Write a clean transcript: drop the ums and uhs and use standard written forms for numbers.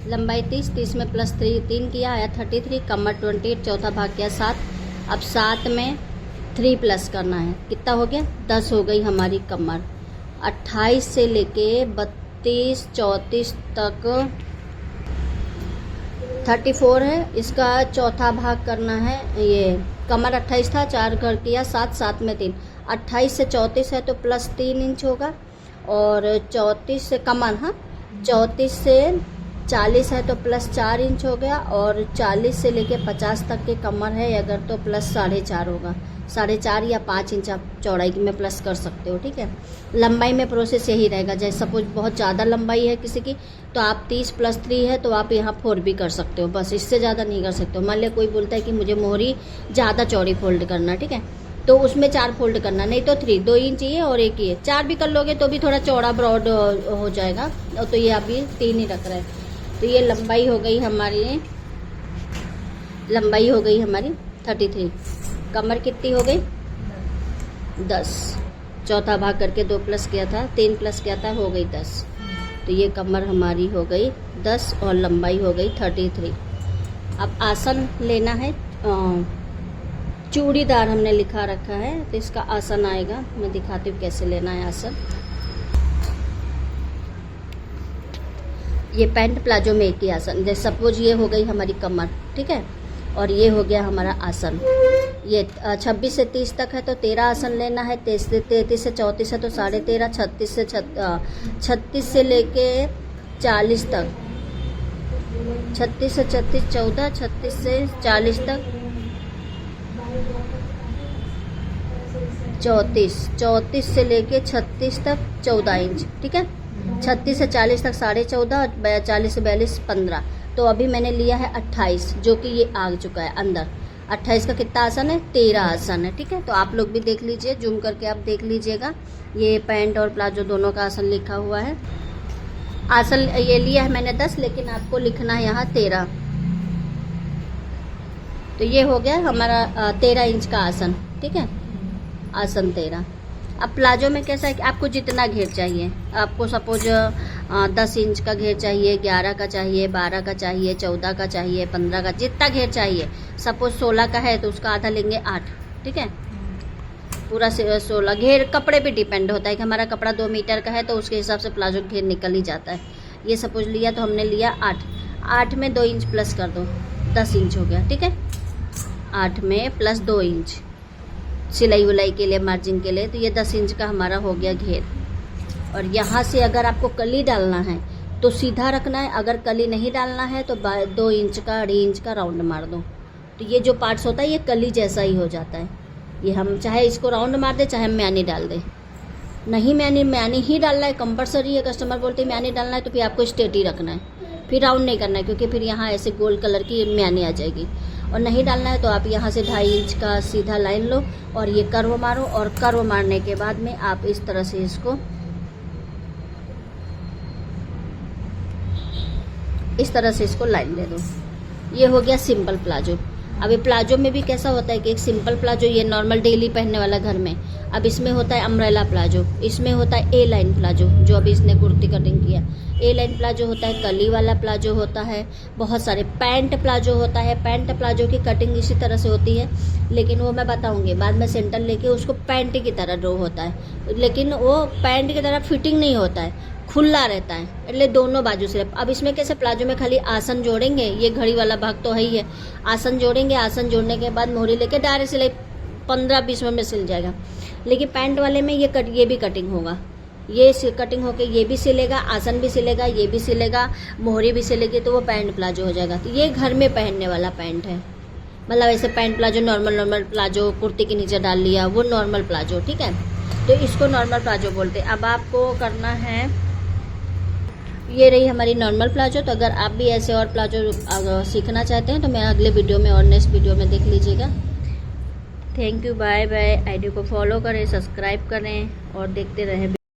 लंबाई 30, 30 में प्लस 3 किया आया 33, कमर 28, चौथा भाग किया 7। अब 7 में 3 प्लस करना है, कितना हो गया 10 हो गई हमारी कमर। 28 से लेके 32 34 तक 34 है, इसका चौथा भाग करना है। ये कमर 28 था, 4 कर किया 7, 7 में 3, 28 से 34 है तो प्लस 3 इंच होगा। और 34 से कमर, हाँ 34 से 40 है तो प्लस 4 इंच हो गया। और 40 से लेके 50 तक की कमर है अगर तो प्लस 4.5 होगा, 4.5 या 5 इंच आप चौड़ाई में प्लस कर सकते हो, ठीक है। लंबाई में प्रोसेस यही रहेगा, जैसे सपोज बहुत ज़्यादा लंबाई है किसी की तो आप 30 + 3 है तो आप यहाँ 4 भी कर सकते हो, बस इससे ज़्यादा नहीं कर सकते हो। मान लिया कोई बोलता है कि मुझे मोहरी ज़्यादा चौड़ी फोल्ड करना, ठीक है, तो उसमें 4 फोल्ड करना, नहीं तो 3, 2 इंच ये और 1 ये, 4 भी कर लोगे तो भी थोड़ा चौड़ा ब्रॉड हो जाएगा। तो ये अभी 3 ही रख रहे हैं। तो ये लंबाई हो गई हमारी 33। कमर कितनी हो गई 10, चौथा भाग करके 2 प्लस किया था, 3 प्लस किया था, हो गई 10। तो ये कमर हमारी हो गई 10 और लंबाई हो गई 33। अब आसन लेना है, चूड़ीदार हमने लिखा रखा है तो इसका आसन आएगा, मैं दिखाती हूँ कैसे लेना है आसन। ये पैंट प्लाजो में एक ही आसन, जैसे सपोज ये हो गई हमारी कमर, ठीक है, और ये हो गया हमारा आसन। ये 26 से 30 तक है तो 13 आसन लेना है, 33 से 34 है तो 13.5, 36 से लेके 40 तक, 36 से 36 14, 36 से 40 तक 34 से लेके 36 तक 14 इंच, ठीक है। 36 से 40 तक 14.5, 40 से 42 15। तो अभी मैंने लिया है 28, जो कि ये आ चुका है अंदर। 28 का कितना आसन है 13 आसन है, ठीक है। तो आप लोग भी देख लीजिए, जूम करके आप देख लीजिएगा, ये पैंट और प्लाजो दोनों का आसन लिखा हुआ है। आसन ये लिया है मैंने 10, लेकिन आपको लिखना है यहाँ 13। तो ये हो गया हमारा 13 इंच का आसन, ठीक है, आसन 13। अब प्लाजो में कैसा है कि आपको जितना घेर चाहिए, आपको सपोज 10 इंच का घेर चाहिए, 11 का चाहिए, 12 का चाहिए, 14 का चाहिए, 15 का, जितना घेर चाहिए। सपोज 16 का है तो उसका आधा लेंगे 8, ठीक है, पूरा 16 घेर। कपड़े पे डिपेंड होता है कि हमारा कपड़ा 2 मीटर का है तो उसके हिसाब से प्लाजो घेर निकल ही जाता है। ये सपोज लिया तो हमने लिया 8 में 2 इंच प्लस कर दो, 10 इंच हो गया, ठीक है। 8 में प्लस 2 इंच सिलाई उलाई के लिए, मार्जिन के लिए, तो ये 10 इंच का हमारा हो गया घेर। और यहाँ से अगर आपको कली डालना है तो सीधा रखना है, अगर कली नहीं डालना है तो 2 इंच का, 2.5 इंच का राउंड मार दो। तो ये जो पार्ट्स होता है ये कली जैसा ही हो जाता है। ये हम चाहे इसको राउंड मार दे, चाहे म्यानी डाल दे। नहीं म्यानी ही डालना है, कंपलसरी है। कस्टमर बोलते हैं म्यानी डालना है तो फिर आपको स्ट्रेट ही रखना है, फिर राउंड नहीं करना है, क्योंकि फिर यहाँ ऐसे गोल्ड कलर की म्यानी आ जाएगी। और नहीं डालना है तो आप यहाँ से 2.5 इंच का सीधा लाइन लो और ये कर्व मारो, और कर्व मारने के बाद में आप इस तरह से इसको लाइन दे दो। ये हो गया सिंपल प्लाजो। अब ये प्लाजो में भी कैसा होता है कि एक सिंपल प्लाजो, ये नॉर्मल डेली पहनने वाला घर में। अब इसमें होता है अम्ब्रेला प्लाजो, इसमें होता है ए लाइन प्लाजो, जो अभी इसने कुर्ती कटिंग किया। ए लाइन प्लाजो होता है, कली वाला प्लाजो होता है, बहुत सारे पैंट प्लाजो होता है। पैंट प्लाजो की कटिंग इसी तरह से होती है, लेकिन वो मैं बताऊंगी बाद में। सेंटर लेके उसको पैंट की तरह ड्रॉ होता है, लेकिन वो पैंट की तरह फिटिंग नहीं होता है, खुला रहता है, એટલે दोनों बाजू से। अब इसमें कैसे प्लाजो में खाली आसन जोड़ेंगे, ये घड़ी वाला भाग तो है ही है, आसन जोड़ेंगे, आसन जोड़ने के बाद मोहरी लेके डायरेक्ट सिलाई 15-20 में सिल जाएगा। लेकिन पैंट वाले में ये भी कटिंग होगा, ये कटिंग होके ये भी सिलेगा, आसन भी सिलेगा, ये भी सिलेगा, मोहरी भी सिलेगी, तो वो पैंट प्लाजो हो जाएगा। तो ये घर में पहनने वाला पैंट है, मतलब ऐसे pant palazzo normal palazzo kurti के नीचे डाल लिया, वो नॉर्मल प्लाजो, ठीक है। तो इसको नॉर्मल प्लाजो बोलते हैं। अब आपको करना है, ये रही हमारी नॉर्मल प्लाजो। तो अगर आप भी ऐसे और प्लाजो सीखना चाहते हैं तो मैं अगले वीडियो में और नेक्स्ट वीडियो में देख लीजिएगा। Thank you, bye bye. ID को फॉलो करें, सब्सक्राइब करें और देखते रहें।